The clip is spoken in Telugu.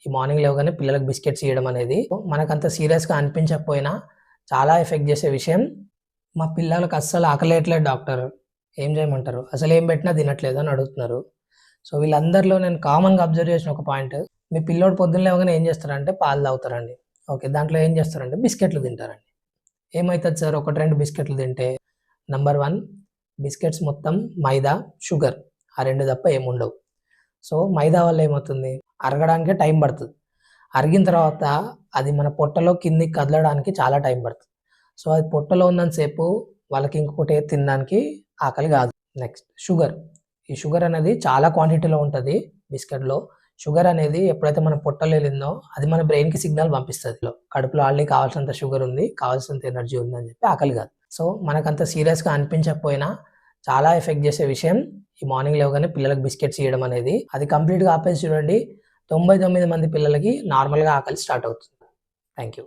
ఈ మార్నింగ్ లేవగానే పిల్లలకు బిస్కెట్స్ ఇవ్వడం అనేది మనకంత సీరియస్గా అనిపించకపోయినా చాలా ఎఫెక్ట్ చేసే విషయం. మా పిల్లలకు అస్సలు ఆకలేయట్లేదు డాక్టర్, ఏం చేయమంటారు, అసలు ఏం పెట్టినా తినట్లేదు అని అడుగుతున్నారు. సో వీళ్ళందరిలో నేను కామన్గా అబ్జర్వ్ చేసిన ఒక పాయింట్, మీ పిల్లోడు పొద్దున్న లేవగానే ఏం చేస్తారంటే పాలు తాగుతారండి. ఓకే, దాంట్లో ఏం చేస్తారంటే బిస్కెట్లు తింటారండి. ఏమవుతుంది సార్ ఒకటి రెండు బిస్కెట్లు తింటే? నంబర్ 1, బిస్కెట్స్ మొత్తం మైదా, షుగర్, ఆ రెండు తప్ప ఏముండవు. సో మైదా వల్ల ఏమవుతుంది, అరగడానికే టైం పడుతుంది. అరిగిన తర్వాత అది మన పొట్టలో కిందికి కదలడానికి చాలా టైం పడుతుంది. సో అది పొట్టలో ఉన్నంతసేపు వాళ్ళకి ఇంకొకటి తినడానికి ఆకలి కాదు. Next sugar. ఈ షుగర్ అనేది చాలా క్వాంటిటీలో ఉంటుంది బిస్కెట్లో. షుగర్ అనేది ఎప్పుడైతే మన పొట్టలో వెళ్ళిందో అది మన బ్రెయిన్కి సిగ్నల్ పంపిస్తుంది, కడుపులో ఆల్రెడీ కావాల్సినంత షుగర్ ఉంది, కావాల్సినంత ఎనర్జీ ఉంది అని చెప్పి ఆకలి కాదు. సో మనకంత సీరియస్గా అనిపించకపోయినా చాలా ఎఫెక్ట్ చేసే విషయం ఈ మార్నింగ్ లేవగానే పిల్లలకు బిస్కెట్స్ ఇవ్వడం అనేది. అది కంప్లీట్గా ఆపేసి చూడండి, 99 మంది పిల్లలకి నార్మల్గా ఆకలి స్టార్ట్ అవుతుంది. Thank you.